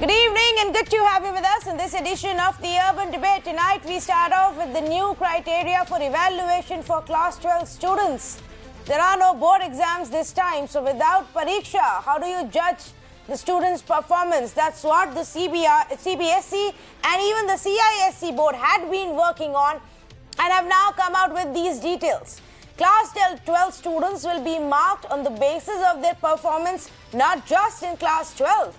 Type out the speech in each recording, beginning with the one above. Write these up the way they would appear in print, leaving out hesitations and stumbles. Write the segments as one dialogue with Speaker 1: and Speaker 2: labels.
Speaker 1: Good evening and good to have you with us in this edition of the Urban Debate. Tonight we start off with the new criteria for evaluation for class 12 students. There are no board exams this time, so without Pariksha, how do you judge the students' performance? That's what the CBSE and even the CISE board had been working on and have now come out with these details. Class 12 students will be marked on the basis of their performance not just in class 12,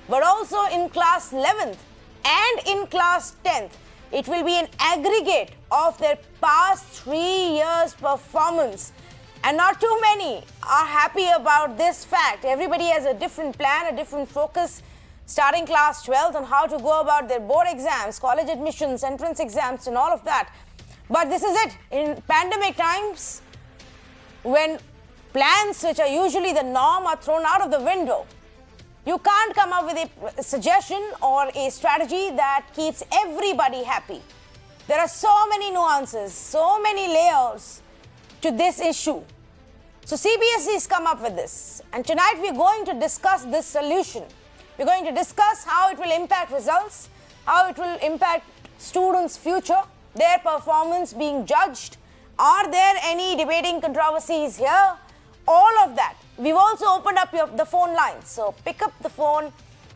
Speaker 1: but also in class 11th and in class 10th. It will be an aggregate of their past 3 years' performance. And not too many are happy about this fact. Everybody has a different plan, a different focus, starting class 12th on how to go about their board exams, college admissions, entrance exams and all of that. But this is it. In pandemic times, when plans which are usually the norm are thrown out of the window, you can't come up with a suggestion or a strategy that keeps everybody happy. There are so many nuances, so many layers to this issue. So CBSE has come up with this. And tonight we're going to discuss this solution. We're going to discuss how it will impact results, how it will impact students' future, their performance being judged. Are there any debating controversies here? All of that. We've also opened up the phone lines. So pick up the phone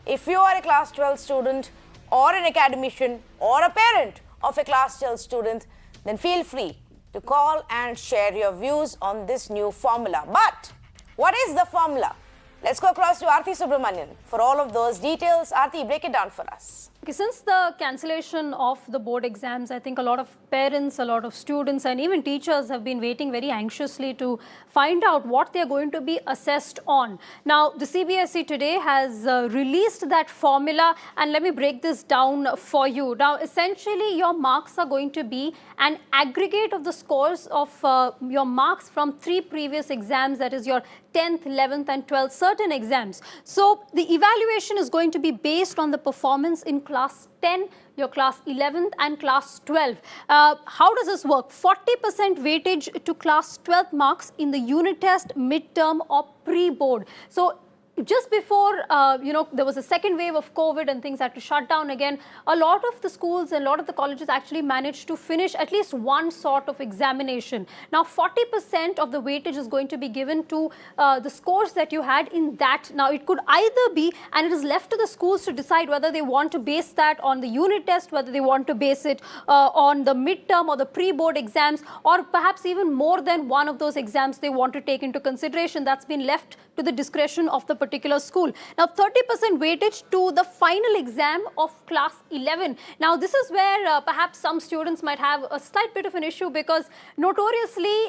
Speaker 1: if you are a class 12 student or an academician or a parent of a class 12 student, then feel free to call and share your views on this new formula. But what is the formula? Let's go across to Aarti Subramanian for all of those details. Aarti, break it down for us.
Speaker 2: Okay, since the cancellation of the board exams, I think a lot of parents, a lot of students and even teachers have been waiting very anxiously to find out what they're going to be assessed on. Now, the CBSE today has released that formula, and let me break this down for you. Now, essentially, your marks are going to be an aggregate of the scores of your marks from 3 previous exams, that is your 10th, 11th and 12th certain exams. So, the evaluation is going to be based on the performance in class 10, your class 11th and class 12. How does this work? 40% weightage to class 12 marks in the unit test, midterm or pre-board. So just before, there was a second wave of COVID and things had to shut down again, a lot of the schools and a lot of the colleges actually managed to finish at least one sort of examination. Now, 40% of the weightage is going to be given to the scores that you had in that. Now, it could either be, and it is left to the schools to decide whether they want to base that on the unit test, whether they want to base it on the midterm or the pre-board exams, or perhaps even more than one of those exams they want to take into consideration. That's been left to the discretion of the particular school. Now, 30% weightage to the final exam of class 11. Now, this is where perhaps some students might have a slight bit of an issue, because notoriously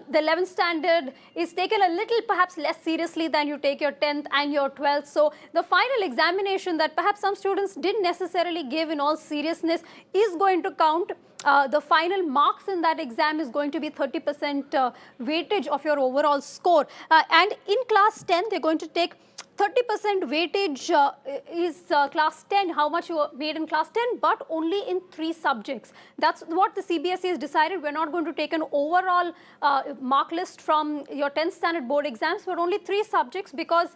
Speaker 2: the 11th standard is taken a little perhaps less seriously than you take your 10th and your 12th. So the final examination that perhaps some students didn't necessarily give in all seriousness is going to count. The final marks in that exam is going to be 30% weightage of your overall score. And in class 10, they're going to take 30% weightage is class 10, how much you weighed in class 10, but only in 3 subjects. That's what the CBSE has decided. We're not going to take an overall mark list from your 10th standard board exams, but only 3 subjects, because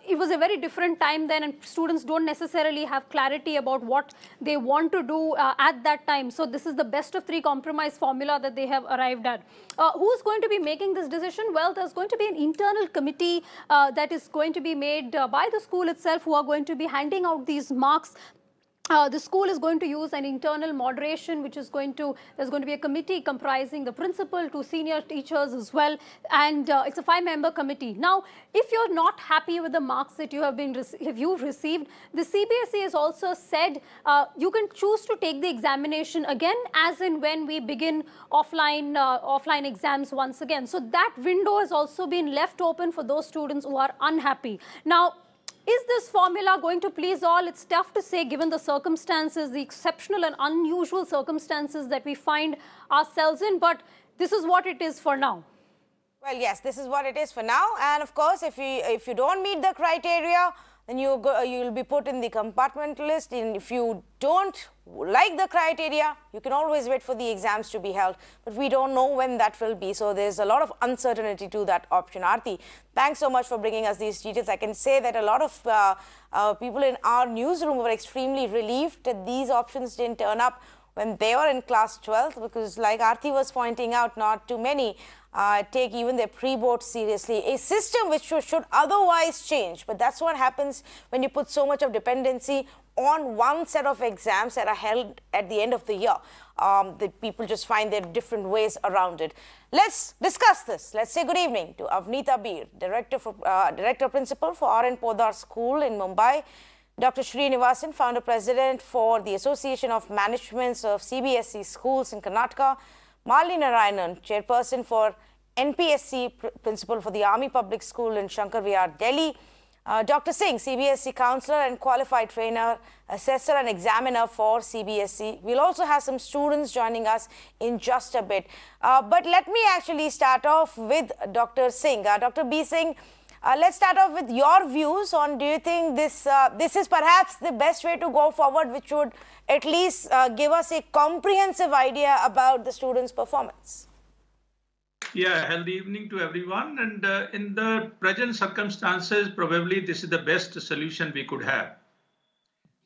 Speaker 2: it was a very different time then and students don't necessarily have clarity about what they want to do at that time. So this is the best of 3 compromise formula that they have arrived at. Who's going to be making this decision? Well, there's going to be an internal committee that is going to be made by the school itself, who are going to be handing out these marks. The school is going to use an internal moderation, which is there's going to be a committee comprising the principal, 2 senior teachers as well, and it's a 5-member committee. Now, if you're not happy with the marks that you have received, the CBSE has also said you can choose to take the examination again, as in when we begin offline exams once again. So that window has also been left open for those students who are unhappy. Now, is this formula going to please all? It's tough to say given the circumstances, the exceptional and unusual circumstances that we find ourselves in, but this is what it is for now.
Speaker 1: Well, yes, this is what it is for now. And of course, if you don't meet the criteria, then you'll be put in the compartment list. And if you don't like the criteria, you can always wait for the exams to be held. But we don't know when that will be. So there's a lot of uncertainty to that option. Aarti, thanks so much for bringing us these details. I can say that a lot of people in our newsroom were extremely relieved that these options didn't turn up when they were in class 12, because like Aarti was pointing out, not too many take even their pre-board seriously. A system which should otherwise change, but that's what happens when you put so much of dependency on one set of exams that are held at the end of the year. The people just find their different ways around it. Let's discuss this. Let's say good evening to Avneeta Bir, Director Principal for R.N. Podar School in Mumbai, Dr. Srinivasan, Founder President for the Association of Managements of CBSE Schools in Karnataka, Malini Narayanan, Chairperson for NPSC, Principal for the Army Public School in Shankar Vihar, Delhi, Dr. Singh, CBSE Counselor and Qualified Trainer, Assessor and Examiner for CBSE. We'll also have some students joining us in just a bit. But let me actually start off with Dr. Singh. Dr. B. Singh, let's start off with your views on, do you think this is perhaps the best way to go forward, which would at least give us a comprehensive idea about the students' performance?
Speaker 3: Yeah, healthy evening to everyone. And in the present circumstances, probably this is the best solution we could have.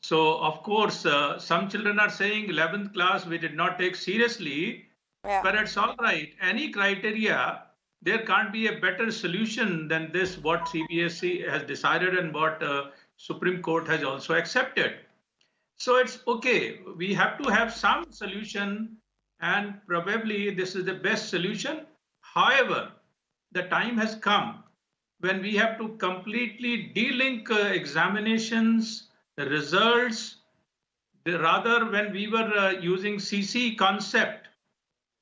Speaker 3: So, of course, some children are saying 11th class we did not take seriously, but it's all right. Any criteria, there can't be a better solution than this, what CBSE has decided and what Supreme Court has also accepted. So it's okay. We have to have some solution, and probably this is the best solution. However, the time has come when we have to completely de-link examinations, the results. Rather, when we were using CC concept,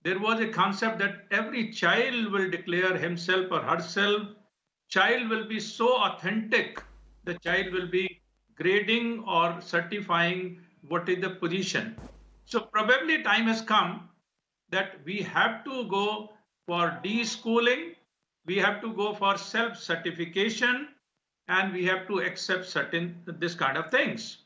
Speaker 3: there was a concept that every child will declare himself or herself. Child will be so authentic. The child will be grading or certifying what is the position. So probably time has come that we have to go for de-schooling, we have to go for self-certification, and we have to accept certain this kind of things.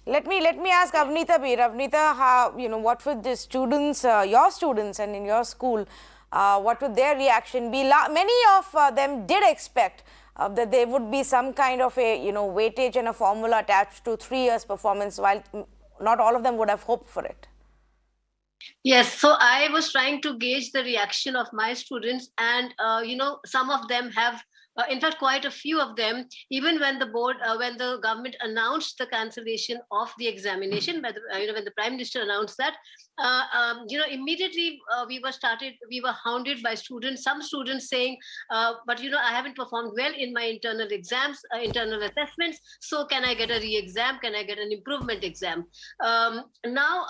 Speaker 1: Let me ask Avneeta Bir. Avneeta, how, what would the students, your students and in your school, what would their reaction be? Many of them did expect that there would be some kind of a, weightage and a formula attached to 3 years performance, while not all of them would have hoped for it.
Speaker 4: Yes, so I was trying to gauge the reaction of my students, and some of them have, in fact, quite a few of them, even when the board, when the government announced the cancellation of the examination, when the Prime Minister announced that, immediately we were hounded by students. Some students saying, but I haven't performed well in my internal exams, internal assessments. So can I get a re-exam? Can I get an improvement exam? Now,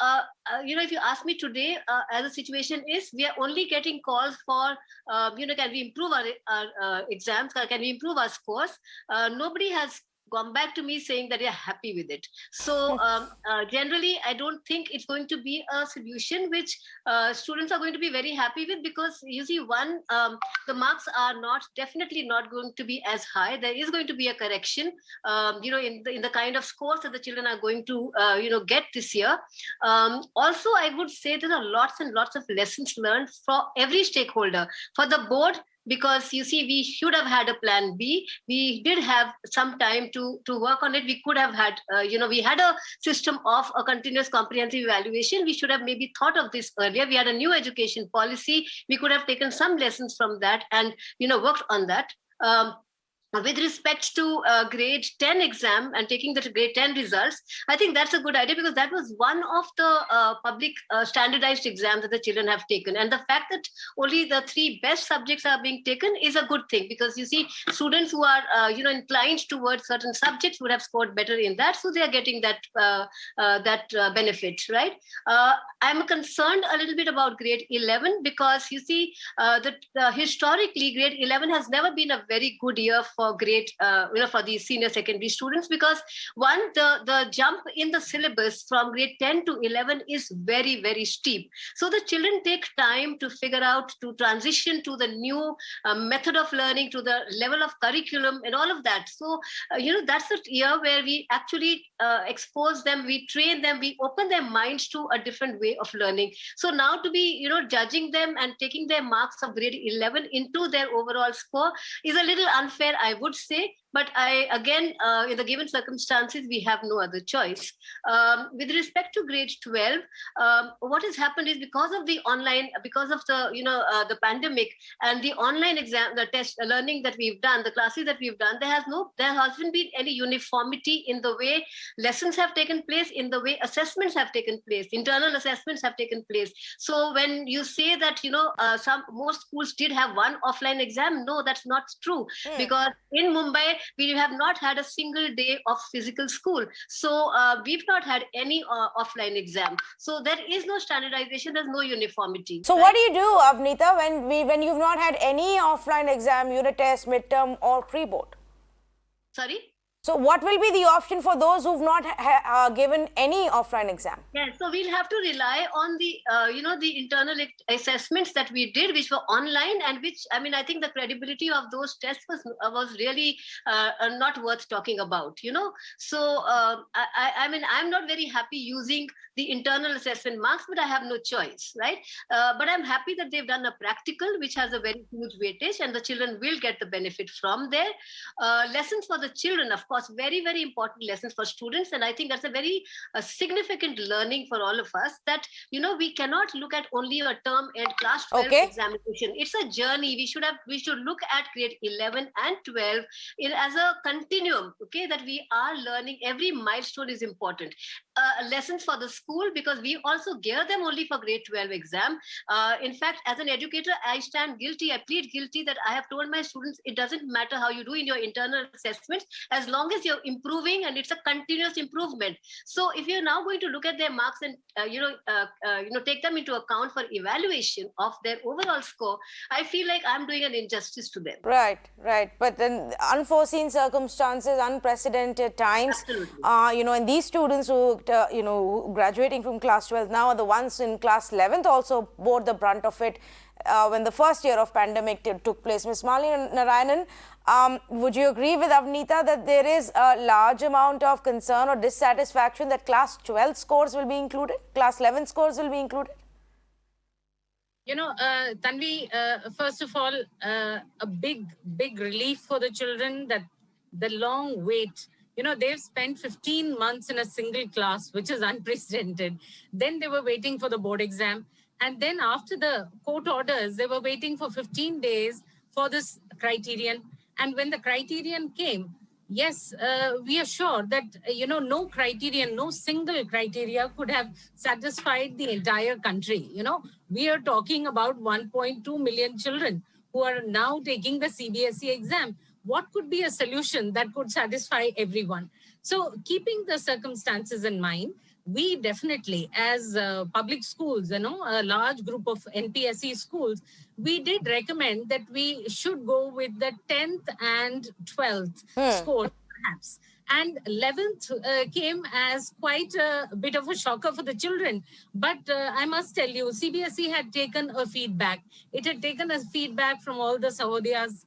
Speaker 4: if you ask me today, as the situation is, we are only getting calls for, can we improve our exams? Can we improve our scores? Nobody has gone back to me saying that they're happy with it. So generally, I don't think it's going to be a solution which students are going to be very happy with, because you see, one, the marks are definitely not going to be as high. There is going to be a correction, in the kind of scores that the children are going to, get this year. Also, I would say there are lots and lots of lessons learned for every stakeholder. For the board, because you see, we should have had a plan B. We did have some time to work on it. We could have had, we had a system of a continuous comprehensive evaluation. We should have maybe thought of this earlier. We had a new education policy. We could have taken some lessons from that and, worked on that. With respect to grade 10 exam and taking the grade 10 results, I think that's a good idea, because that was one of the public standardized exams that the children have taken. And the fact that only the 3 best subjects are being taken is a good thing, because you see, students who are inclined towards certain subjects would have scored better in that, so they are getting that benefit, right? I'm concerned a little bit about grade 11, because you see, that historically grade 11 has never been a very good year for for grade, for the senior secondary students, because one, the jump in the syllabus from grade 10 to 11 is very, very steep. So the children take time to figure out, to transition to the new method of learning, to the level of curriculum and all of that. So, that's the year where we actually expose them, we train them, we open their minds to a different way of learning. So now to be, judging them and taking their marks of grade 11 into their overall score is a little unfair, I would say. But in the given circumstances, we have no other choice. With respect to grade 12, what has happened is because of the online, because of the pandemic and the online exam, the test learning that we've done, the classes that we've done, there hasn't been any uniformity in the way lessons have taken place, in the way assessments have taken place, internal assessments have taken place. So when you say that, most schools did have one offline exam, no, that's not true. Because in Mumbai, we have not had a single day of physical school. So we've not had any offline exam. So there is no standardization, there's no uniformity.
Speaker 1: So what do you do, Avneeta, when you've not had any offline exam, unit test, midterm or pre-board?
Speaker 4: Sorry?
Speaker 1: So what will be the option for those who've not given any offline exam?
Speaker 4: Yeah, so we'll have to rely on the, the internal assessments that we did, which were online, and which, I think the credibility of those tests was really not worth talking about, So, I'm not very happy using the internal assessment marks, but I have no choice, right? But I'm happy that they've done a practical, which has a very huge weightage, and the children will get the benefit from there. Lessons for the children, of course, very, very important lessons for students. And I think that's a very significant learning for all of us, that, we cannot look at only a term and class 12 examination. It's a journey. We should look at grade 11 and 12 as a continuum, okay, that we are learning. Every milestone is important. Lessons for the school, because we also gear them only for grade 12 exam. In fact, as an educator, I plead guilty that I have told my students, it doesn't matter how you do in your internal assessments, as long as you're improving, and it's a continuous improvement. So if you're now going to look at their marks and take them into account for evaluation of their overall score, I feel like I'm doing an injustice to them.
Speaker 1: Right. But then unforeseen circumstances, unprecedented times, and these students who graduating from class 12 now are the ones in class 11th also bore the brunt of it when the first year of pandemic took place. Ms. Malini Narayanan, would you agree with Avneeta that there is a large amount of concern or dissatisfaction that class 12 scores will be included, class 11 scores will be included?
Speaker 5: Tanvi, first of all, a big relief for the children, that the long wait. They've spent 15 months in a single class, which is unprecedented. Then they were waiting for the board exam. And then after the court orders, they were waiting for 15 days for this criterion. And when the criterion came, yes, we are sure that, no criterion, no single criteria could have satisfied the entire country. We are talking about 1.2 million children who are now taking the CBSE exam. What could be a solution that could satisfy everyone? So keeping the circumstances in mind, we definitely, as public schools, a large group of NPSE schools, we did recommend that we should go with the 10th and 12th score, perhaps. And 11th came as quite a bit of a shocker for the children. But I must tell you, CBSE had taken a feedback. It had taken a feedback from all the Sahodiyas,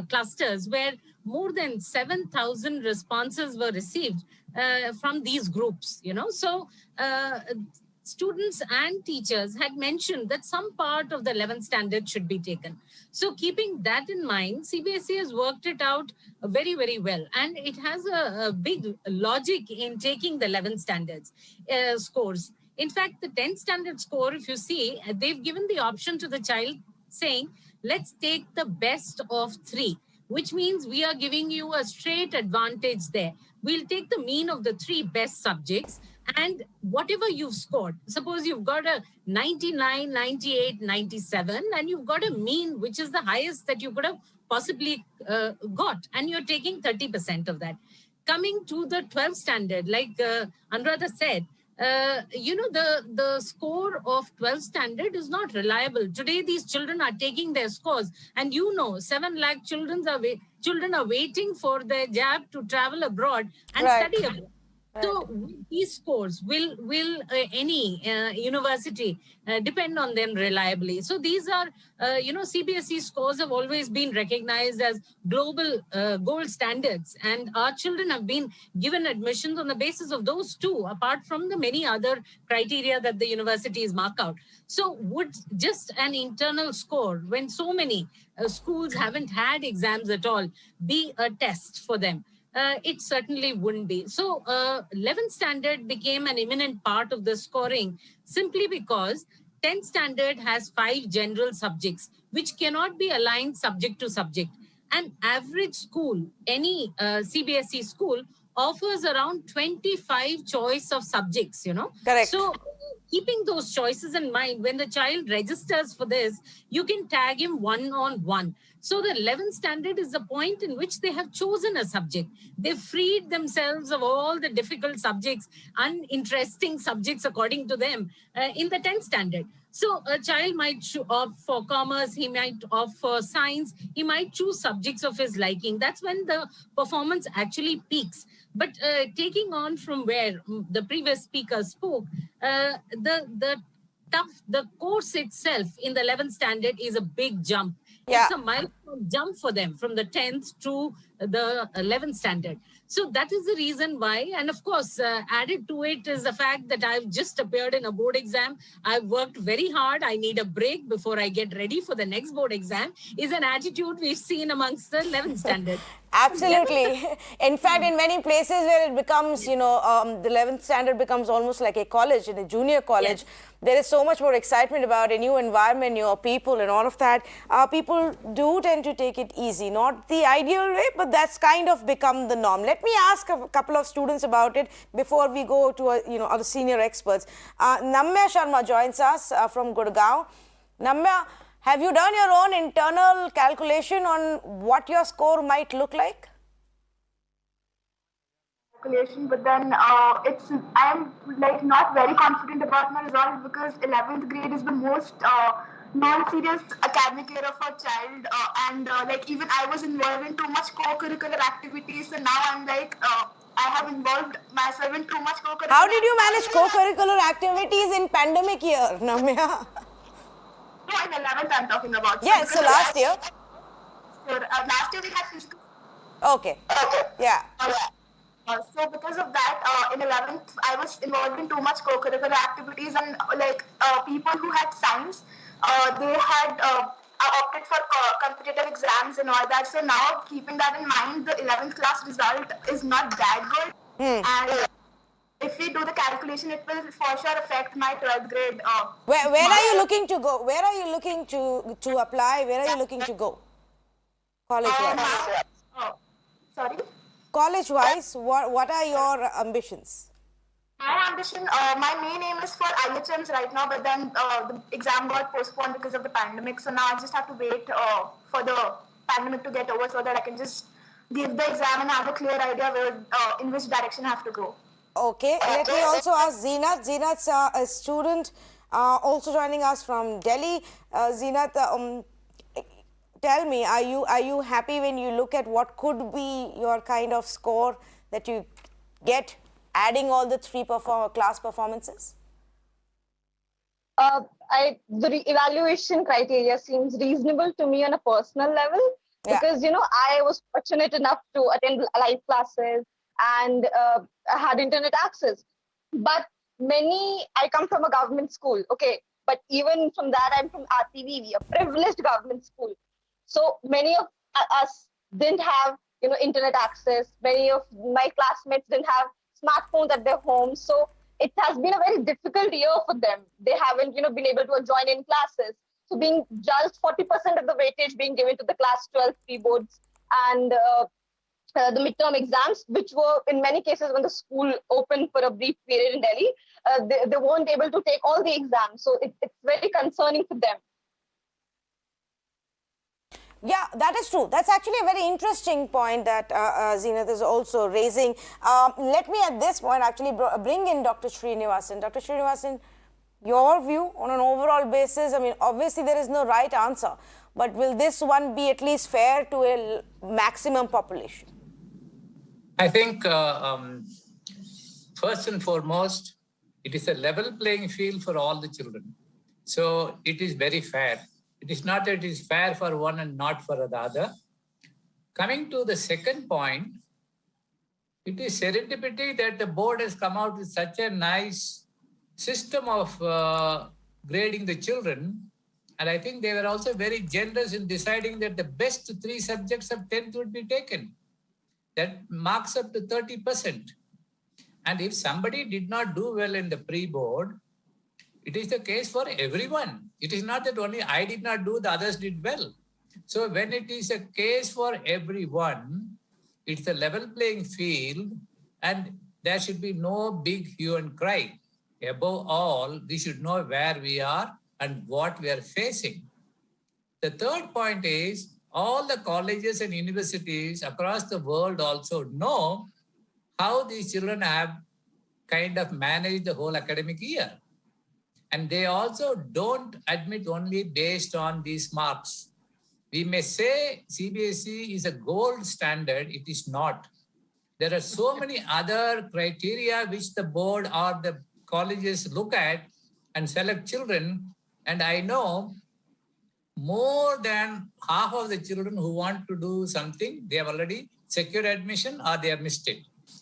Speaker 5: clusters, where more than 7,000 responses were received from these groups, So students and teachers had mentioned that some part of the 11th standard should be taken. So keeping that in mind, CBSE has worked it out very, very well. And it has a big logic in taking the 11th standards scores. In fact, the 10th standard score, if you see, they've given the option to the child saying, let's take the best of 3, which means we are giving you a straight advantage there. We'll take the mean of the 3 best subjects, and whatever you've scored, suppose you've got a 99, 98, 97, and you've got a mean, which is the highest that you could have possibly got, and you're taking 30% of that. Coming to the 12th standard, like Anuradha said, the score of 12th standard is not reliable. Today, these children are taking their scores, and 7 lakh children are waiting for their jab to travel abroad and
Speaker 1: Right.
Speaker 5: study abroad. So these scores will any university depend on them reliably. So these are CBSE scores have always been recognized as global gold standards, and our children have been given admissions on the basis of those two, apart from the many other criteria that the universities mark out. So would just an internal score, when so many schools haven't had exams at all, be a test for them? It certainly wouldn't be. So 11th standard became an imminent part of the scoring simply because 10th standard has 5 general subjects, which cannot be aligned subject to subject. An average school, any CBSE school, offers around 25 choice of subjects,
Speaker 1: Correct.
Speaker 5: So keeping those choices in mind, when the child registers for this, you can tag him one-on-one. So the 11th standard is the point in which they have chosen a subject. They've freed themselves of all the difficult subjects, uninteresting subjects according to them, in the 10th standard. So a child might opt for commerce, he might opt for science, he might choose subjects of his liking. That's when the performance actually peaks. But taking on from where the previous speaker spoke, the course itself in the 11th standard is a big jump.
Speaker 1: Yeah.
Speaker 5: It's a milestone jump for them from the 10th to the 11th standard. So that is the reason why. And of course, added to it is the fact that I've just appeared in a board exam. I've worked very hard. I need a break before I get ready for the next board exam, is an attitude we've seen amongst the 11th standard.
Speaker 1: Absolutely. In fact, in many places where it becomes, the 11th standard becomes almost like a college, in a junior college,
Speaker 5: Yes.
Speaker 1: there is so much more excitement about a new environment, new people and all of that. People do tend to take it easy. Not the ideal way, but that's kind of become the norm. Let me ask a couple of students about it before we go to, other senior experts. Namya Sharma joins us from Gurgaon. Namya, have you done your own internal calculation on what your score might look like?
Speaker 6: But then I'm like not very confident about my result because 11th grade is the most non-serious academic year of a child, and like even I was involved in too much co-curricular activities, so now I'm like I have involved myself in too much co-curricular.
Speaker 1: How did you manage co-curricular activities in pandemic year, Namya?
Speaker 6: No, in 11th I'm talking about.
Speaker 1: Yes, so last year.
Speaker 6: Last year we had physical.
Speaker 1: Okay. Yeah.
Speaker 6: So because of that, in 11th, I was involved in too much co-curricular activities, and people who had science, they had opted for competitive exams and all that. So now, keeping that in mind, the 11th class result is not that good. And if we do the calculation, it will for sure affect my 12th grade.
Speaker 1: Where are you looking to go? Where are you looking to apply? Where are you looking to go? College-wise.
Speaker 6: Sorry?
Speaker 1: College-wise, what are your ambitions?
Speaker 6: My ambition, my main aim is for IHMs right now, but then the exam got postponed because of the pandemic. So now I just have to wait for the pandemic to get over so that I can just give the exam and have a clear idea in which direction I have to go.
Speaker 1: Okay, let me also ask Zeenat. Zeenat's a student also joining us from Delhi. Zeenat, tell me, are you happy when you look at what could be your kind of score that you get adding all the 3 class performances?
Speaker 7: The evaluation criteria seems reasonable to me on a personal level, because I was fortunate enough to attend live classes and I had internet access. But I come from a government school, okay, but even from that, I'm from RTVV, a privileged government school. So many of us didn't have, internet access. Many of my classmates didn't have smartphones at their homes. So it has been a very difficult year for them. They haven't, been able to join in classes. So being judged 40% of the weightage being given to the class 12 pre-boards and the midterm exams, which were in many cases when the school opened for a brief period in Delhi, they weren't able to take all the exams. So it's very concerning for them.
Speaker 1: Yeah, that is true. That's actually a very interesting point that Zenith is also raising. Let me at this point actually bring in Dr. Srinivasan. Dr. Srinivasan, your view on an overall basis. I mean, obviously there is no right answer, but will this one be at least fair to a maximum population?
Speaker 8: I think first and foremost, it is a level playing field for all the children. So it is very fair. It is not that it is fair for one and not for the other. Coming to the second point, it is serendipity that the board has come out with such a nice system of grading the children. And I think they were also very generous in deciding that the best 3 subjects of 10th would be taken. That marks up to 30%. And if somebody did not do well in the pre-board, it is the case for everyone. It is not that only I did not do, the others did well. So when it is a case for everyone, it's a level playing field and there should be no big hue and cry. Above all, we should know where we are and what we are facing. The third point is all the colleges and universities across the world also know how these children have kind of managed the whole academic year. And they also don't admit only based on these marks. We may say CBSE is a gold standard. It is not. There are so many other criteria which the board or the colleges look at and select children. And I know more than half of the children who want to do something, they have already secured admission or they have missed it.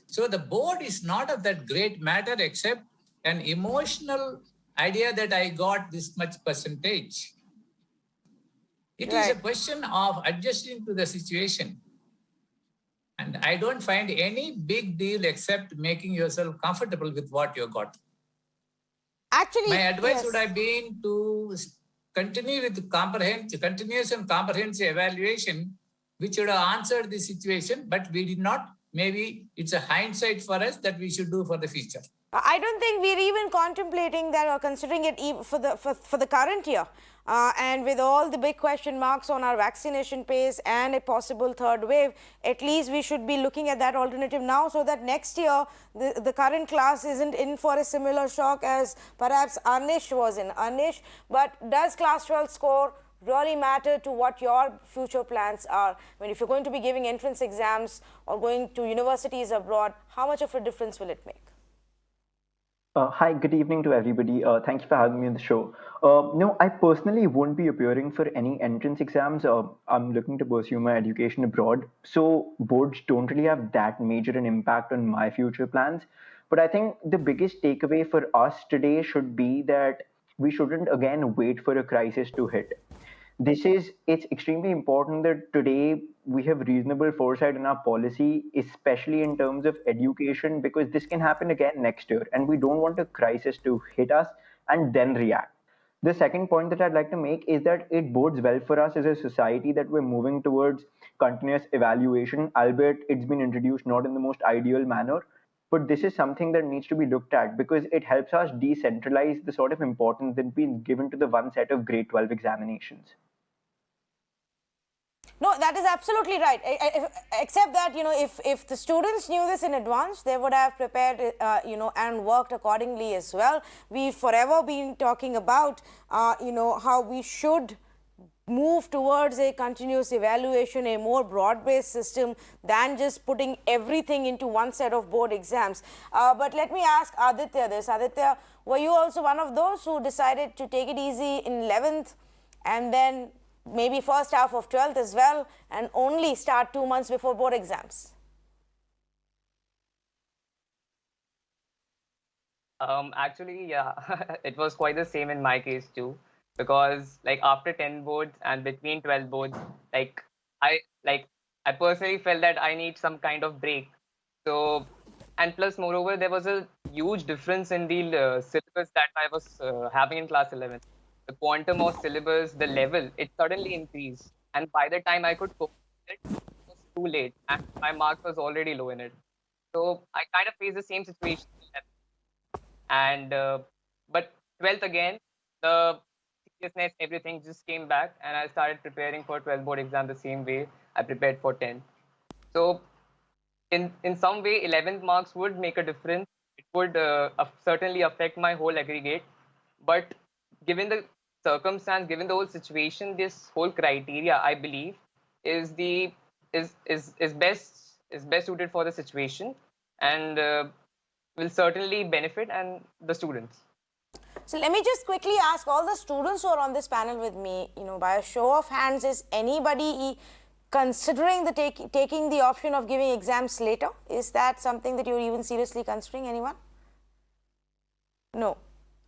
Speaker 8: So the board is not of that great matter except an emotional idea that I got this much percentage. It is a question of adjusting to the situation. And I don't find any big deal except making yourself comfortable with what you got.
Speaker 1: Actually,
Speaker 8: my advice would have been to continue with continuous and comprehensive evaluation, which would have answered the situation, but we did not. Maybe it's a hindsight for us that we should do for the future.
Speaker 1: I don't think we're even contemplating that or considering it for the current year. And with all the big question marks on our vaccination pace and a possible third wave, at least we should be looking at that alternative now so that next year the current class isn't in for a similar shock as perhaps Anish was in. Anish, but does class 12 score really matter to what your future plans are? I mean, if you're going to be giving entrance exams or going to universities abroad, how much of a difference will it make?
Speaker 9: Hi, good evening to everybody. Thank you for having me on the show. No, I personally won't be appearing for any entrance exams. I'm looking to pursue my education abroad. So boards don't really have that major an impact on my future plans. But I think the biggest takeaway for us today should be that we shouldn't again wait for a crisis to hit. It's extremely important that today we have reasonable foresight in our policy, especially in terms of education, because this can happen again next year and we don't want a crisis to hit us and then react. The second point that I'd like to make is that it bodes well for us as a society that we're moving towards continuous evaluation, albeit it's been introduced not in the most ideal manner. But this is something that needs to be looked at because it helps us decentralize the sort of importance that's been given to the one set of grade 12 examinations.
Speaker 1: No, that is absolutely right. Except that, if the students knew this in advance, they would have prepared, and worked accordingly as well. We've forever been talking about, how we should move towards a continuous evaluation, a more broad-based system than just putting everything into one set of board exams. But let me ask Aditya this. Aditya, were you also one of those who decided to take it easy in 11th and then maybe first half of 12th as well and only start 2 months before board exams?
Speaker 10: Actually, yeah, it was quite the same in my case too. Because after 10 boards and between 12 boards, I personally felt that I need some kind of break. So, and plus moreover, there was a huge difference in the syllabus that I was having in class 11. The quantum of syllabus, the level, it suddenly increased. And by the time I could cope with it, it was too late and my mark was already low in it. So I kind of faced the same situation. And, but 12th again, the seriousness, everything just came back, and I started preparing for 12 board exam the same way I prepared for 10. So in some way, 11th marks would make a difference. It would certainly affect my whole aggregate. But given the circumstance, given the whole situation, this whole criteria, I believe, is best suited for the situation, and will certainly benefit and the students.
Speaker 1: So let me just quickly ask all the students who are on this panel with me, by a show of hands, is anybody considering taking the option of giving exams later? Is that something that you're even seriously considering? Anyone? No.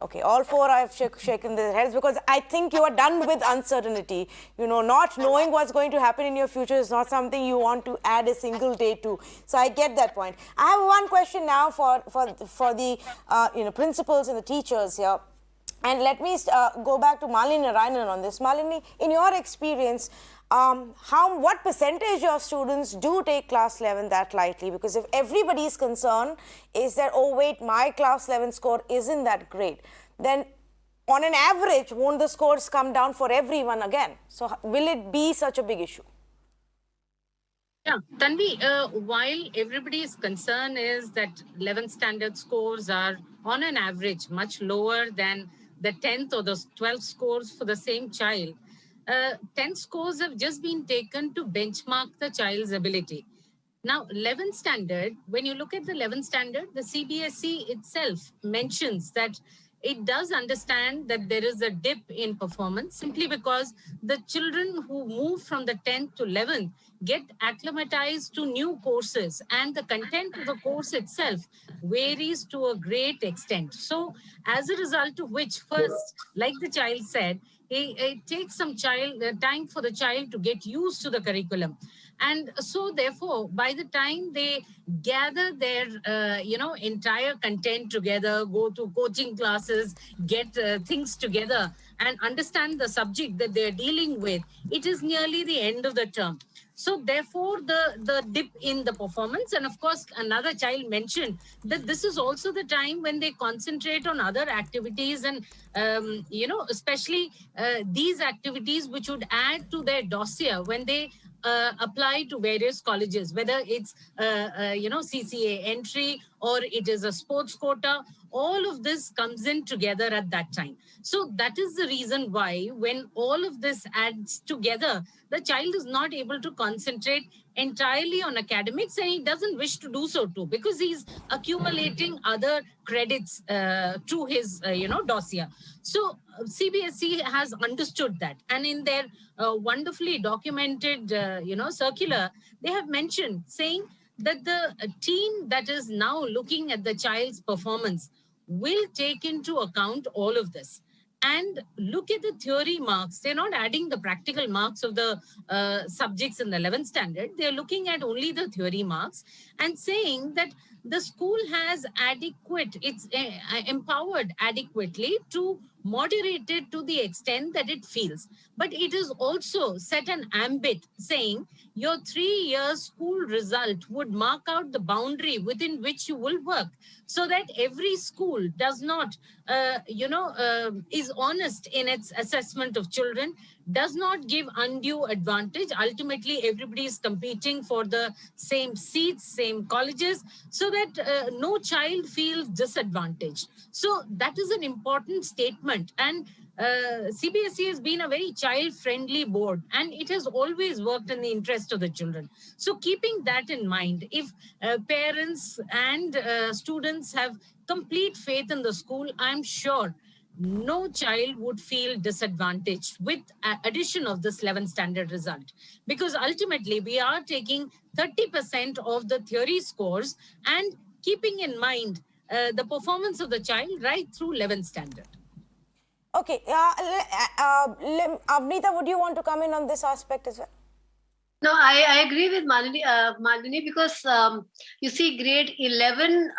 Speaker 1: Okay, all four have shaken their heads, because I think you are done with uncertainty. Not knowing what's going to happen in your future is not something you want to add a single day to. So I get that point. I have one question now for the principals and the teachers here. And let me go back to Malini Narayanan on this. Malini, in your experience, what percentage of students do take class 11 that lightly? Because if everybody's concern is that, oh wait, my class 11 score isn't that great, then on an average, won't the scores come down for everyone again? So will it be such a big issue?
Speaker 5: Yeah, Tanvi, while everybody's concern is that 11th standard scores are on an average much lower than the 10th or the 12th scores for the same child, 10 scores have just been taken to benchmark the child's ability. Now, 11th standard, when you look at the 11th standard, the CBSE itself mentions that it does understand that there is a dip in performance simply because the children who move from the 10th to 11th get acclimatized to new courses, and the content of the course itself varies to a great extent. So as a result of which, first, like the child said, it takes some time for the child to get used to the curriculum. And so therefore, by the time they gather their, entire content together, go to coaching classes, get things together and understand the subject that they're dealing with, it is nearly the end of the term. So therefore, the dip in the performance, and of course, another child mentioned that this is also the time when they concentrate on other activities and, especially these activities which would add to their dossier when they apply to various colleges, whether it's, CCA entry or it is a sports quota. All of this comes in together at that time. So that is the reason why when all of this adds together, the child is not able to concentrate entirely on academics, and he doesn't wish to do so too, because he's accumulating other credits to his, dossier. So CBSE has understood that, and in their wonderfully documented, circular, they have mentioned saying that the team that is now looking at the child's performance will take into account all of this and look at the theory marks. They're not adding the practical marks of the subjects in the 11th standard. They're looking at only the theory marks and saying that the school has it's empowered adequately to moderate it to the extent that it feels. But it is also set an ambit saying your 3-year school result would mark out the boundary within which you will work, so that every school does not, is honest in its assessment of children, does not give undue advantage. Ultimately, everybody is competing for the same seats, same colleges, so that no child feels disadvantaged. So that is an important statement. And CBSE has been a very child-friendly board, and it has always worked in the interest of the children. So keeping that in mind, if parents and students have complete faith in the school, I'm sure no child would feel disadvantaged with addition of this 11th standard result, because ultimately we are taking 30% of the theory scores and keeping in mind the performance of the child right through 11th standard.
Speaker 1: Okay, Avneeta, would you want to come in on this aspect as well?
Speaker 4: No, I agree with Malini because you see, grade 11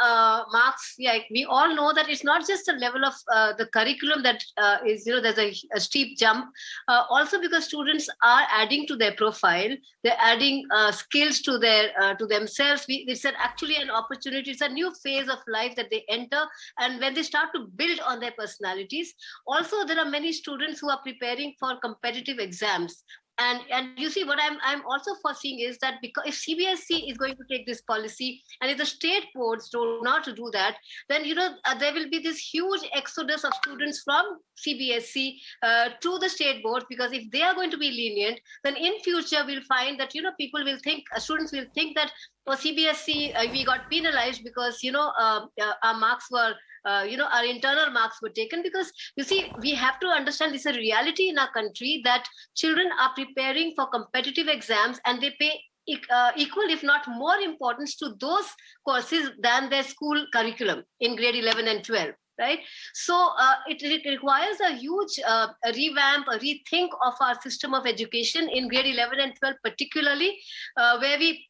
Speaker 4: marks. Yeah, we all know that it's not just the level of the curriculum that is, there's a steep jump. Also, because students are adding to their profile, they're adding skills to their to themselves. It's actually an opportunity. It's a new phase of life that they enter, and when they start to build on their personalities. Also, there are many students who are preparing for competitive exams. And you see, what I'm also foreseeing is that because if CBSE is going to take this policy, and if the state boards do not do that, then there will be this huge exodus of students from CBSE to the state boards, because if they are going to be lenient, then in future we'll find that people will think, students will think that for CBSE we got penalized because our marks were our internal marks were taken. Because you see, we have to understand this is a reality in our country that children are preparing for competitive exams, and they pay equal, if not more, importance to those courses than their school curriculum in grade 11 and 12. Right, so it requires a huge revamp, a rethink of our system of education in grade 11 and 12, particularly where we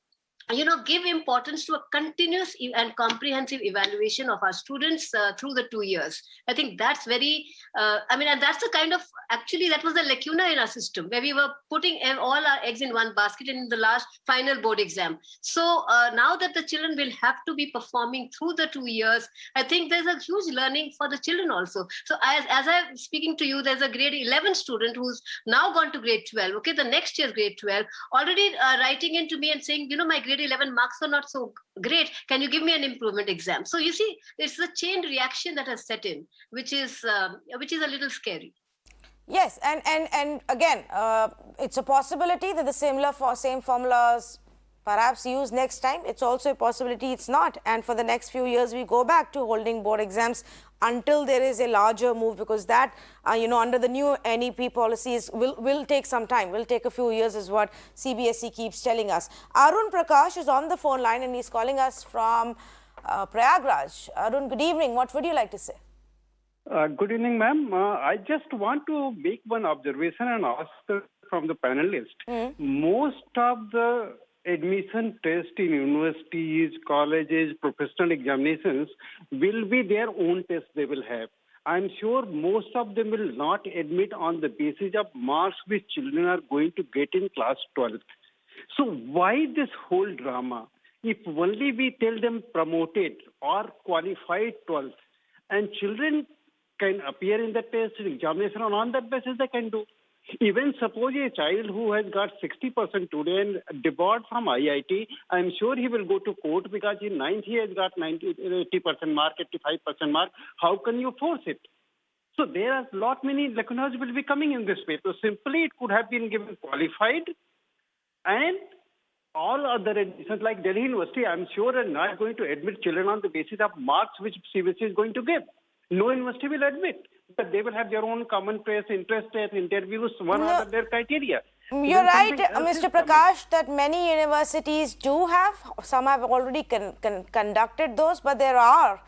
Speaker 4: give importance to a continuous and comprehensive evaluation of our students through the 2 years. I think that's very, and that's the kind of, actually, that was the lacuna in our system, where we were putting all our eggs in one basket in the last final board exam. So now that the children will have to be performing through the 2 years, I think there's a huge learning for the children also. So as I'm speaking to you, there's a grade 11 student who's now gone to grade 12. Okay, the next year's grade 12, already writing into me and saying, my grade 11 marks are not so great. Can you give me an improvement exam? So you see, it's the chain reaction that has set in, which is a little scary.
Speaker 1: Yes, and again, it's a possibility that the same formulas perhaps used next time. It's also a possibility it's not. And for the next few years, we go back to holding board exams until there is a larger move, because that, under the new NEP policies will take some time, will take a few years, is what CBSE keeps telling us. Arun Prakash is on the phone line and he's calling us from Prayagraj. Arun, good evening. What would you like to say?
Speaker 11: Good evening, ma'am. I just want to make one observation and ask from the panelist. Most of the admission tests in universities, colleges, professional examinations will be their own tests they will have. I'm sure most of them will not admit on the basis of marks which children are going to get in class 12th. So why this whole drama? If only we tell them promoted or qualified 12th, and children can appear in the test examination, and on that basis they can do. Even suppose a child who has got 60% today and debarred from IIT, I'm sure he will go to court because in 9th he has got 80% mark, 85% mark. How can you force it? So there are lot many lacunas will be coming in this way. So simply it could have been given qualified, and all other admissions like Delhi University, I'm sure, are not going to admit children on the basis of marks which CBSE is going to give. No university will admit, but they will have their own common test, interest test, interviews, one other their criteria.
Speaker 1: You're right, Mr. Prakash, that many universities do have, some have already conducted those, but there are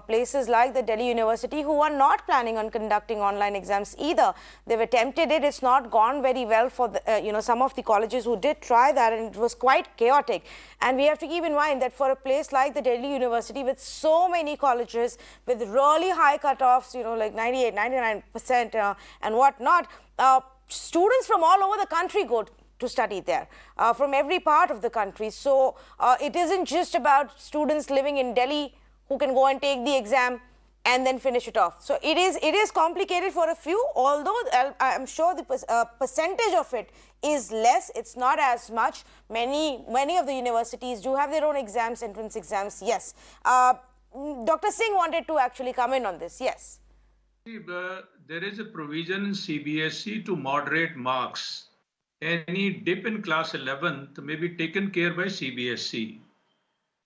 Speaker 1: places like the Delhi University who are not planning on conducting online exams either. They've attempted it. It's not gone very well for the, some of the colleges who did try that, and it was quite chaotic. And we have to keep in mind that for a place like the Delhi University with so many colleges with really high cutoffs, like 98, 99% and whatnot, students from all over the country go to study there, from every part of the country. So it isn't just about students living in Delhi who can go and take the exam and then finish it off. So it is complicated for a few, although I'm sure the percentage of it is less. It's not as much. Many of the universities do have their own exams, entrance exams. Yes. Dr. Singh wanted to actually come in on this. Yes.
Speaker 3: There is a provision in CBSE to moderate marks. Any dip in class 11th may be taken care by CBSE.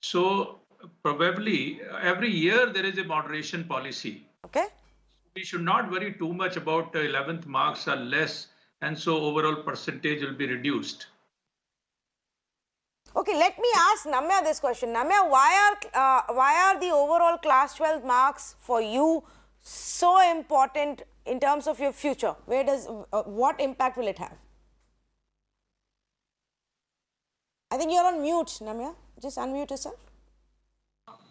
Speaker 3: So probably every year there is a moderation policy.
Speaker 1: Okay.
Speaker 3: We should not worry too much about 11th marks are less, and so overall percentage will be reduced.
Speaker 1: Okay, let me ask Namya this question. Namya, why are the overall class 12 marks for you so important in terms of your future? What impact will it have? I think you're on mute, Namya. Just unmute yourself.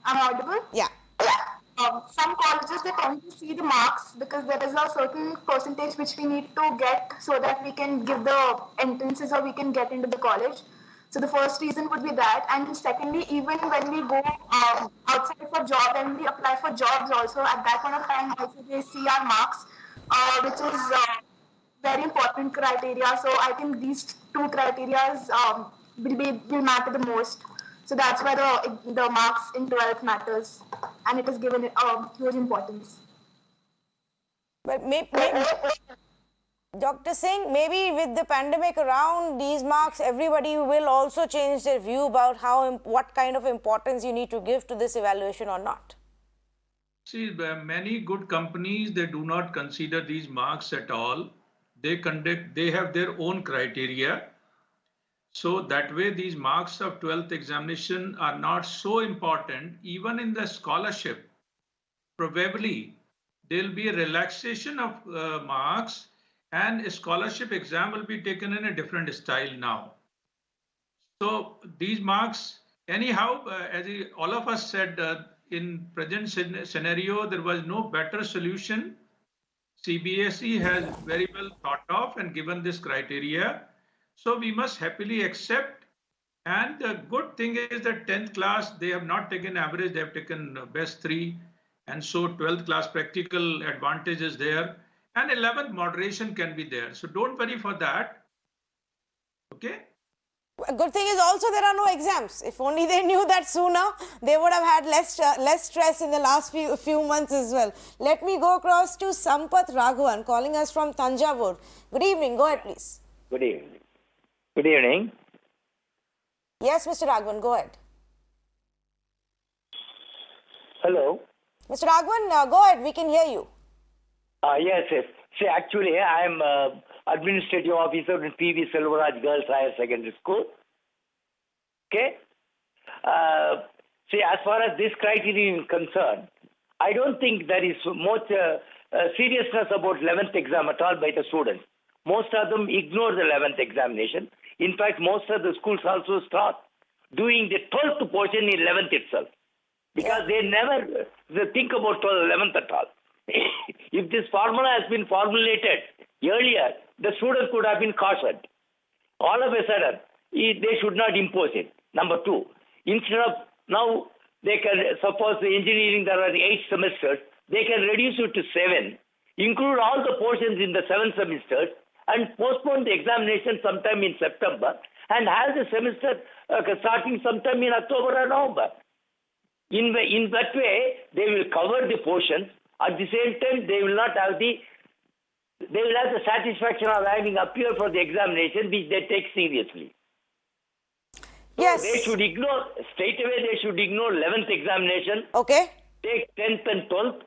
Speaker 6: I'm audible?
Speaker 1: Yeah.
Speaker 6: Some colleges, they tend to see the marks because there is a certain percentage which we need to get so that we can give the entrances or we can get into the college. So the first reason would be that. And secondly, even when we go outside for job and we apply for jobs also, at that point of time also they see our marks, which is very important criteria. So I think these two criteria will matter the most. So that's why the marks in 12th matters, and it is given huge importance.
Speaker 1: But maybe, Dr. Singh, maybe with the pandemic around, these marks, everybody will also change their view about what kind of importance you need to give to this evaluation or not.
Speaker 3: See, many good companies, they do not consider these marks at all. They have their own criteria. So that way, these marks of 12th examination are not so important. Even in the scholarship, probably there'll be a relaxation of marks, and a scholarship exam will be taken in a different style now. So these marks, anyhow, as all of us said, in present scenario, there was no better solution. CBSE has very well thought of and given this criteria. So we must happily accept. And the good thing is that 10th class, they have not taken average, they have taken best 3. And so 12th class practical advantage is there. And 11th moderation can be there. So don't worry for that. Okay.
Speaker 1: A good thing is also there are no exams. If only they knew that sooner, they would have had less stress in the last few months as well. Let me go across to Sampath Raghavan calling us from Thanjavur. Good evening. Go ahead, please.
Speaker 12: Good evening. Good evening.
Speaker 1: Yes, Mr. Raghavan, go ahead.
Speaker 12: Hello.
Speaker 1: Mr. Raghavan, go ahead. We can hear you.
Speaker 12: Yes. See, actually, I am administrative officer in PV Selvaraj Girls Higher Secondary School. Okay. See, as far as this criterion is concerned, I don't think there is much seriousness about 11th exam at all by the students. Most of them ignore the 11th examination. In fact, most of the schools also start doing the 12th portion in 11th itself because they never think about 11th at all. If this formula has been formulated earlier, the students could have been cautioned. All of a sudden, they should not impose it. Number 2, instead of now they can, suppose the engineering there are 8 semesters, they can reduce it to 7, include all the portions in the 7 semesters, and postpone the examination sometime in September, and have the semester starting sometime in October or November. In that way, they will cover the portions. At the same time, they will have the satisfaction of having appeared for the examination, which they take seriously.
Speaker 1: Yes.
Speaker 12: So they should ignore, straight away they should ignore 11th examination.
Speaker 1: Okay.
Speaker 12: Take 10th and 12th.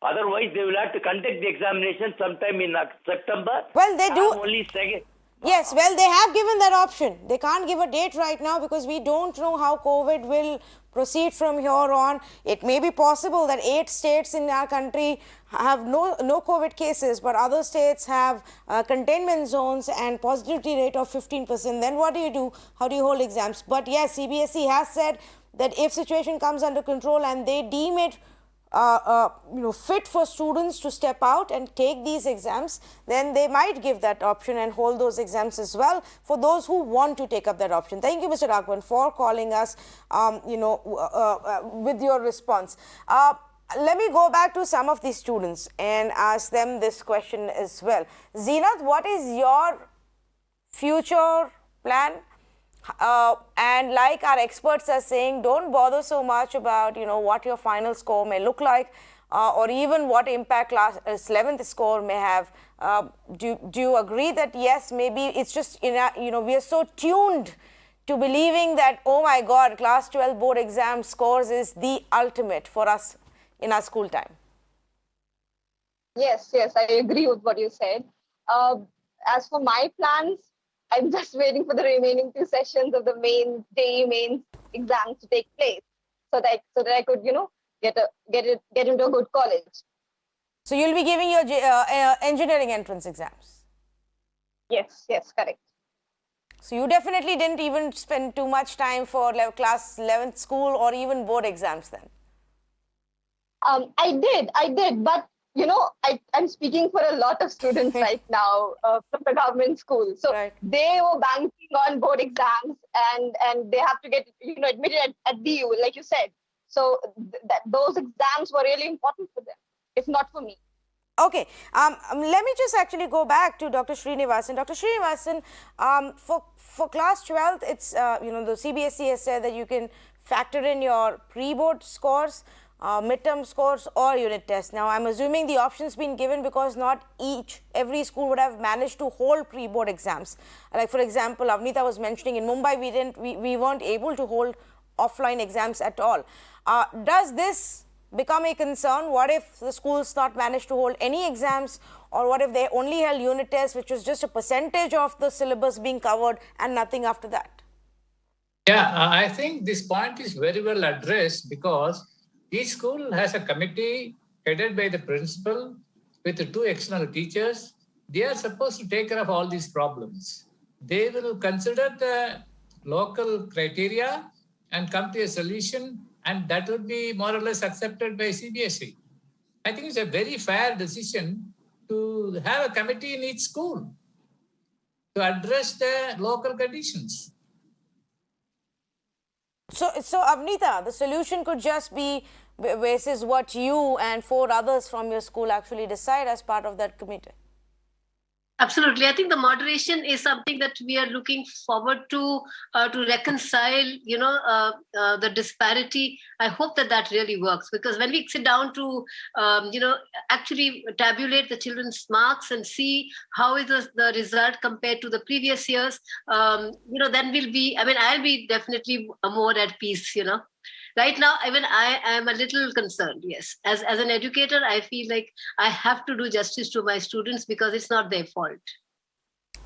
Speaker 12: Otherwise, they will have to conduct the examination sometime in September.
Speaker 1: Well, they do.
Speaker 12: Only second.
Speaker 1: Yes, well, they have given that option. They can't give a date right now because we don't know how COVID will proceed from here on. It may be possible that 8 states in our country have no COVID cases, but other states have containment zones and positivity rate of 15%. Then what do you do? How do you hold exams? But yes, CBSE has said that if situation comes under control and they deem it fit for students to step out and take these exams, then they might give that option and hold those exams as well for those who want to take up that option. Thank you, Mr. Raghavan, for calling us, with your response. Let me go back to some of these students and ask them this question as well. Zeenath, what is your future plan? And like our experts are saying, don't bother so much about what your final score may look like or even what impact 11th score may have. Do you agree that yes, maybe it's just we are so tuned to believing that, oh my God, class 12 board exam scores is the ultimate for us in our school time?
Speaker 7: Yes, I agree with what you said. As for my plans, I'm just waiting for the remaining 2 sessions of the main exams to take place, so that I could, get into a good college.
Speaker 1: So you'll be giving your engineering entrance exams.
Speaker 7: Yes, correct.
Speaker 1: So you definitely didn't even spend too much time for class 11th school or even board exams then.
Speaker 7: I did, but I'm speaking for a lot of students right now from the government school. So they were banking on board exams, and they have to get admitted at DU, like you said. So those exams were really important for them, if not for me.
Speaker 1: Okay, let me just actually go back to Dr. Srinivasan. Dr. Srinivasan, for class 12th, it's, the CBSE has said that you can factor in your pre-board scores, midterm scores or unit tests. Now, I'm assuming the option's been given because not every school would have managed to hold pre-board exams. Like, for example, Avneeta was mentioning in Mumbai, we weren't able to hold offline exams at all. Does this become a concern? What if the schools not managed to hold any exams, or what if they only held unit tests, which was just a percentage of the syllabus being covered and nothing after that?
Speaker 8: Yeah, I think this point is very well addressed because each school has a committee headed by the principal with the 2 external teachers. They are supposed to take care of all these problems. They will consider the local criteria and come to a solution, and that would be more or less accepted by CBSE. I think it's a very fair decision to have a committee in each school to address the local conditions.
Speaker 1: So Avneeta, the solution could just be basis what you and 4 others from your school actually decide as part of that committee.
Speaker 4: Absolutely. I think the moderation is something that we are looking forward to reconcile, the disparity. I hope that really works, because when we sit down to, actually tabulate the children's marks and see how is the result compared to the previous years, then I'll be definitely more at peace, Right now, even I am a little concerned, yes. As an educator, I feel like I have to do justice to my students because it's not their fault.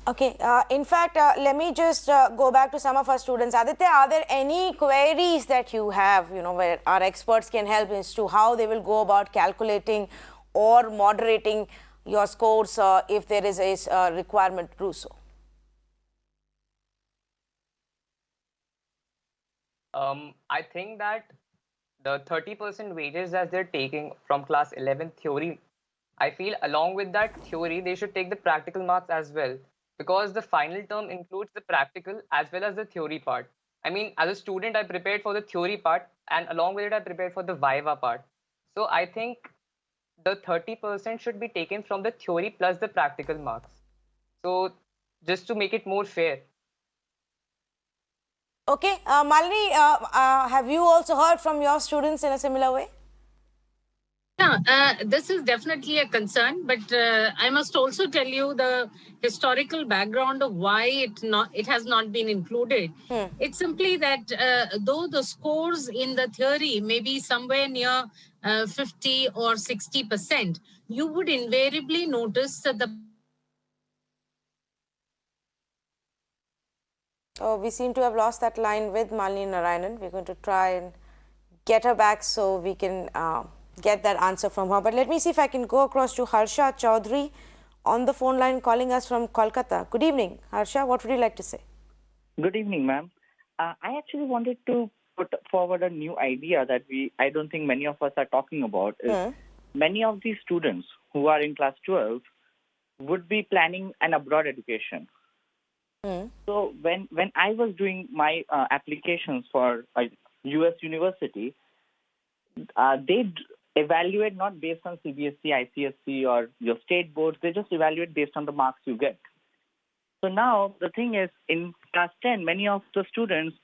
Speaker 1: Okay, in fact, let me just go back to some of our students. Aditya, are there any queries that you have, where our experts can help as to how they will go about calculating or moderating your scores if there is a requirement to do so?
Speaker 10: I think that the 30% wages that they're taking from class 11 theory, I feel along with that theory, they should take the practical marks as well, because the final term includes the practical as well as the theory part. I mean, as a student, I prepared for the theory part, and along with it, I prepared for the Viva part. So I think the 30% should be taken from the theory plus the practical marks. So just to make it more fair.
Speaker 1: Okay, Malini, have you also heard from your students in a similar way?
Speaker 5: Yeah, this is definitely a concern, but I must also tell you the historical background of why it has not been included. It's simply that though the scores in the theory may be somewhere near 50 or 60%, you would invariably notice that
Speaker 1: Oh, we seem to have lost that line with Malini Narayanan. We're going to try and get her back so we can get that answer from her. But let me see if I can go across to Harsha Chaudhary on the phone line calling us from Kolkata. Good evening, Harsha. What would you like to say?
Speaker 13: Good evening, ma'am. I actually wanted to put forward a new idea that I don't think many of us are talking about. Is many of these students who are in class 12 would be planning an abroad education. So when I was doing my applications for a US university, they evaluate not based on CBSE, ICSE or your state boards. They just evaluate based on the marks you get. So now the thing is, in class 10, many of the students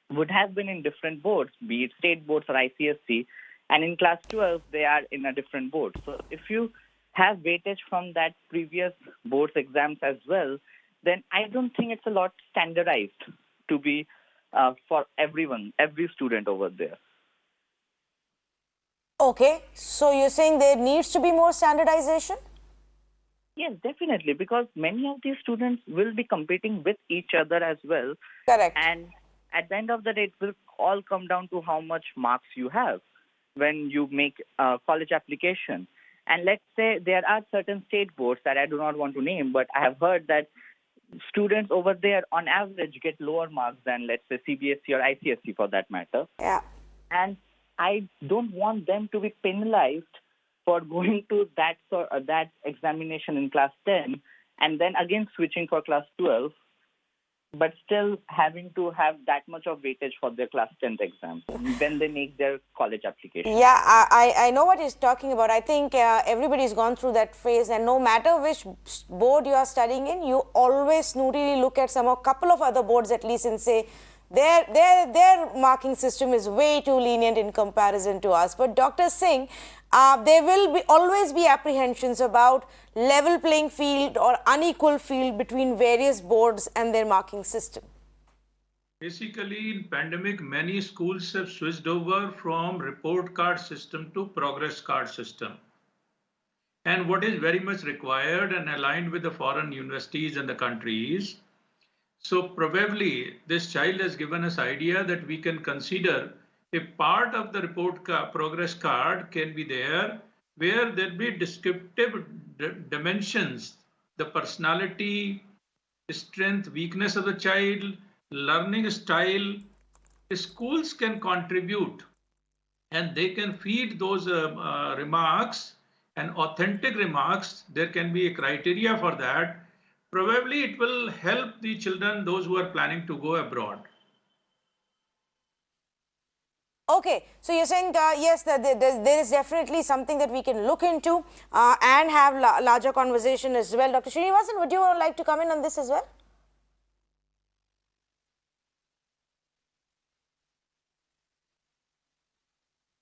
Speaker 13: would have been in different boards, be it state boards or ICSE, and in class 12, they are in a different board. So if you have weightage from that previous board's exams as well, then I don't think it's a lot standardized to be for everyone, every student over there.
Speaker 1: Okay, so you're saying there needs to be more standardization?
Speaker 13: Yes, definitely, because many of these students will be competing with each other as well.
Speaker 1: Correct.
Speaker 13: And at the end of the day, it will all come down to how much marks you have when you make a college application. And let's say there are certain state boards that I do not want to name, but I have heard that students over there on average get lower marks than, let's say, CBSE or ICSE for that matter.
Speaker 1: Yeah.
Speaker 13: And I don't want them to be penalized for going to that examination in class 10 and then again switching for class 12, but still having to have that much of weightage for their class 10th exam when they make their college application.
Speaker 1: Yeah, I know what he's talking about. I think everybody's gone through that phase, and no matter which board you are studying in, you always snootily look at a couple of other boards at least and say, their marking system is way too lenient in comparison to us. But Dr. Singh, there will always be apprehensions about level playing field or unequal field between various boards and their marking system.
Speaker 3: Basically, in pandemic, many schools have switched over from report card system to progress card system. And what is very much required and aligned with the foreign universities and the countries. So probably this child has given us idea that we can consider a part of the progress card can be there where there be descriptive dimensions, the personality, strength, weakness of the child, learning style. The schools can contribute and they can feed those remarks and authentic remarks. There can be a criteria for that. Probably it will help the children, those who are planning to go abroad.
Speaker 1: Okay, so you're saying, yes, that there is definitely something that we can look into and have larger conversation as well. Dr. Srinivasan, would you like to come in on this as well?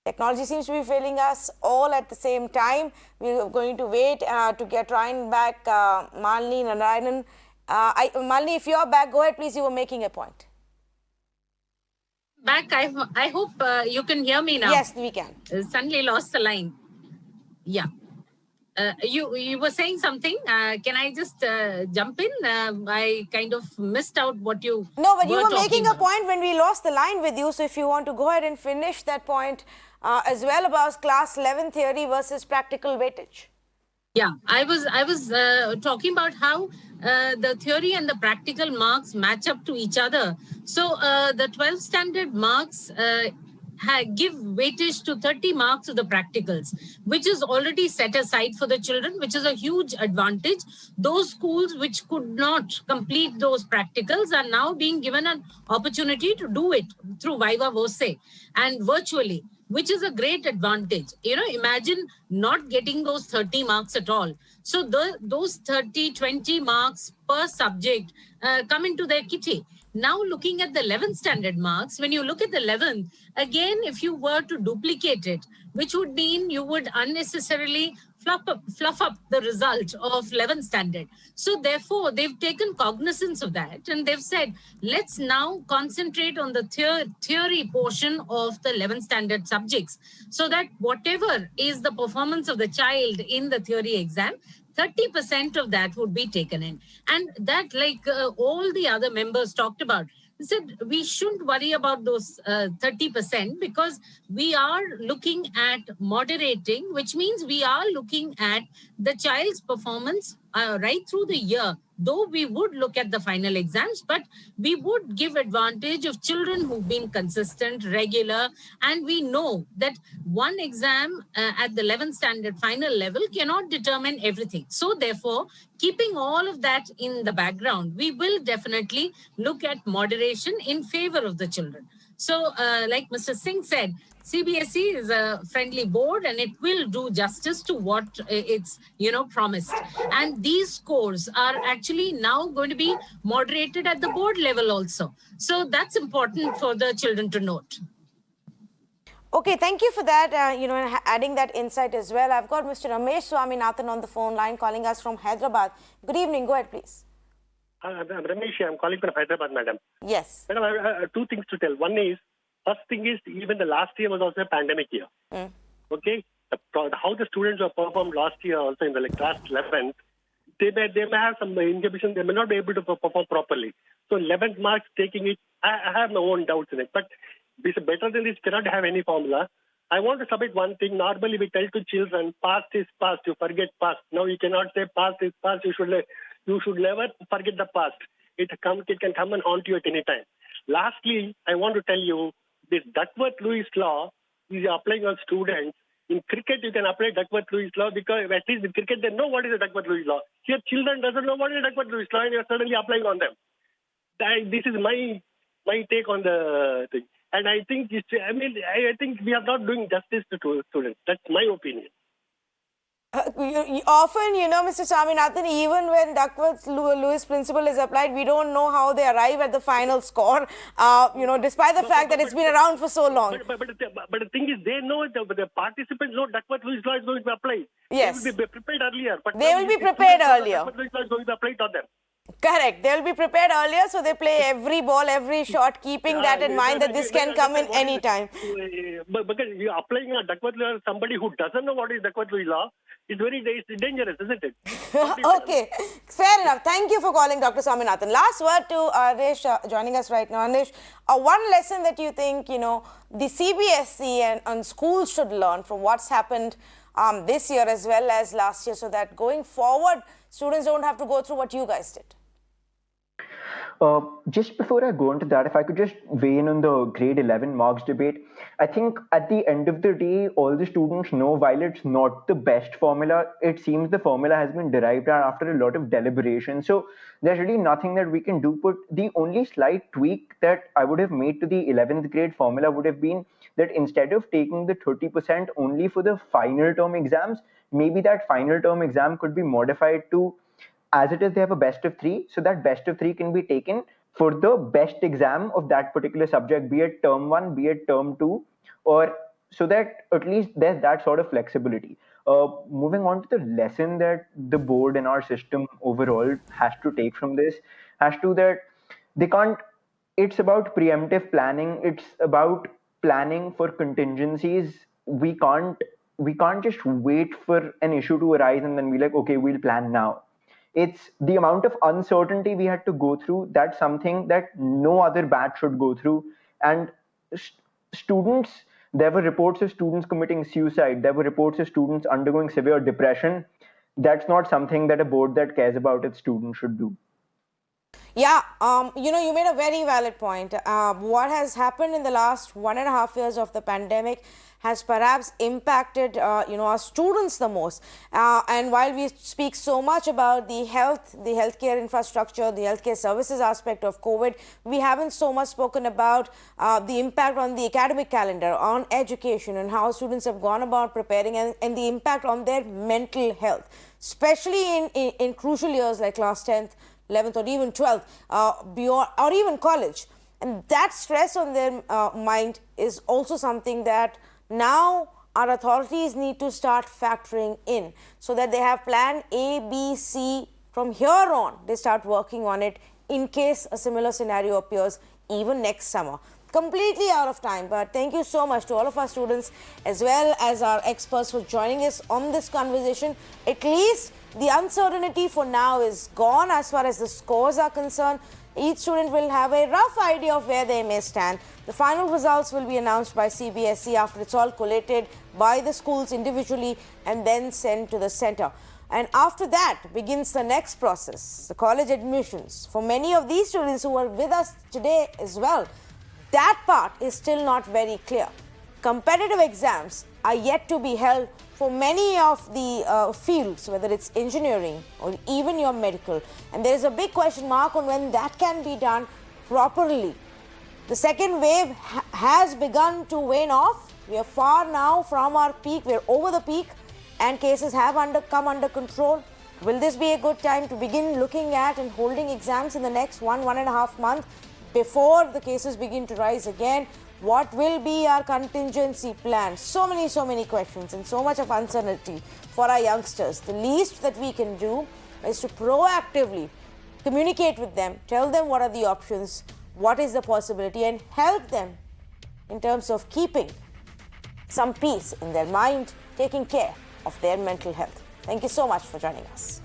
Speaker 1: Technology seems to be failing us all at the same time. We're going to wait to try and back Malini Narayanan. Malini, if you're back, go ahead, please. You were making a point.
Speaker 5: Back, I hope you can hear me now.
Speaker 1: Yes, we can.
Speaker 5: Suddenly lost the line. Yeah. You were saying something. Can I just jump in? I kind of missed out what you
Speaker 1: No, but you were
Speaker 5: talking
Speaker 1: making a
Speaker 5: about.
Speaker 1: point when we lost the line with you. So if you want to go ahead and finish that point as well about class 11 theory versus practical weightage.
Speaker 5: Yeah, I was talking about how the theory and the practical marks match up to each other. So the 12th standard marks give weightage to 30 marks of the practicals, which is already set aside for the children, which is a huge advantage. Those schools which could not complete those practicals are now being given an opportunity to do it through Viva Voce and virtually, which is a great advantage. You know, imagine not getting those 30 marks at all. So those 30, 20 marks per subject come into their kitty. Now looking at the 11th standard marks, when you look at the 11th, again, if you were to duplicate it, which would mean you would unnecessarily fluff up the result of 11th standard. So therefore, they've taken cognizance of that and they've said, let's now concentrate on the theory portion of the 11th standard subjects so that whatever is the performance of the child in the theory exam, 30% of that would be taken in. And that, like all the other members talked about, they said we shouldn't worry about those 30% because we are looking at moderating, which means we are looking at the child's performance right through the year. Though we would look at the final exams, but we would give advantage of children who've been consistent, regular, and we know that one exam at the 11th standard final level cannot determine everything. So therefore, keeping all of that in the background, we will definitely look at moderation in favor of the children. So like Mr. Singh said, CBSE is a friendly board and it will do justice to what it's, promised. And these scores are actually now going to be moderated at the board level also. So that's important for the children to note.
Speaker 1: Okay, thank you for that, adding that insight as well. I've got Mr. Ramesh Swaminathan on the phone line calling us from Hyderabad. Good evening. Go ahead, please.
Speaker 14: I'm Ramesh. I'm calling from Hyderabad, madam.
Speaker 1: Yes.
Speaker 14: Madam, I have two things to tell. One is, first thing is, even the last year was also a pandemic year. Okay? How the students have performed last year also in the class 11th, they may have some inhibition. They may not be able to perform properly. So 11th marks taking it, I have my own doubts in it. But better than this cannot have any formula. I want to submit one thing. Normally we tell to children, past is past. You forget past. Now you cannot say past is past. You should You should never forget the past. It can come and haunt you at any time. Lastly, I want to tell you this Duckworth-Lewis law is applying on students. In cricket, you can apply Duckworth-Lewis law because at least in cricket they know what is a Duckworth-Lewis law. Here, children doesn't know what is a Duckworth-Lewis law, and you're suddenly applying on them. This is my take on the thing, and I think I think we are not doing justice to students. That's my opinion.
Speaker 1: Often, Mr. Swaminathan, even when Duckworth-Lewis principle is applied, we don't know how they arrive at the final score, despite the fact that it's been around for so long.
Speaker 14: But the thing is, they know, the participants know Duckworth-Lewis law is going to be applied.
Speaker 1: Yes.
Speaker 14: They will be prepared earlier. But
Speaker 1: they will be prepared earlier.
Speaker 14: Duckworth-Lewis law is going to be applied on them.
Speaker 1: Correct. They will be prepared earlier, so they play every ball, every shot, keeping that in mind that this can come in any time.
Speaker 14: But because you're applying a Duckworth-Lewis law, somebody who doesn't know what is Duckworth-Lewis law, it's very dangerous, isn't it?
Speaker 1: Okay, fair enough. Thank you for calling, Dr. Swaminathan. Last word to Arnesh joining us right now. Arnesh, one lesson that you think, the CBSE and schools should learn from what's happened this year as well as last year, so that going forward, students don't have to go through what you guys did.
Speaker 9: Just before I go into that, if I could just weigh in on the grade 11 marks debate, I think at the end of the day, all the students know while it's not the best formula, it seems the formula has been derived after a lot of deliberation. So there's really nothing that we can do. But the only slight tweak that I would have made to the 11th grade formula would have been that instead of taking the 30% only for the final term exams, maybe that final term exam could be modified to, as it is, they have a best of 3. So that best of 3 can be taken for the best exam of that particular subject, be it term 1, be it term 2, or so that at least there's that sort of flexibility. Moving on to the lesson that the board and our system overall has to take from this, that they can't, it's about preemptive planning. It's about planning for contingencies. We can't just wait for an issue to arise and then be like, okay, we'll plan now. It's the amount of uncertainty we had to go through. That's something that no other batch should go through. And students, there were reports of students committing suicide. There were reports of students undergoing severe depression. That's not something that a board that cares about its students should do.
Speaker 1: Yeah, you made a very valid point. What has happened in the last 1.5 years of the pandemic has perhaps impacted, our students the most. And while we speak so much about the healthcare infrastructure, the healthcare services aspect of COVID, we haven't so much spoken about the impact on the academic calendar, on education, and how students have gone about preparing, and the impact on their mental health, especially in crucial years like class 10th, 11th, or even 12th, beyond, or even college. And that stress on their mind is also something that now our authorities need to start factoring in, so that they have plan A, B, C. From here on, they start working on it in case a similar scenario appears even next summer. Completely out of time, but thank you so much to all of our students as well as our experts for joining us on this conversation. At least the uncertainty for now is gone as far as the scores are concerned. Each student will have a rough idea of where they may stand. The final results will be announced by CBSE after it's all collated by the schools individually and then sent to the center. And after that begins the next process, the college admissions. For many of these students who are with us today as well, that part is still not very clear. Competitive exams are yet to be held for many of the fields, whether it's engineering or even your medical. And there is a big question mark on when that can be done properly. The second wave has begun to wane off. We are far now from our peak. We're over the peak and cases have come under control. Will this be a good time to begin looking at and holding exams in the next 1.5 months before the cases begin to rise again? What will be our contingency plan? So many questions and so much of uncertainty for our youngsters. The least that we can do is to proactively communicate with them, tell them what are the options, what is the possibility, and help them in terms of keeping some peace in their mind, taking care of their mental health. Thank you so much for joining us.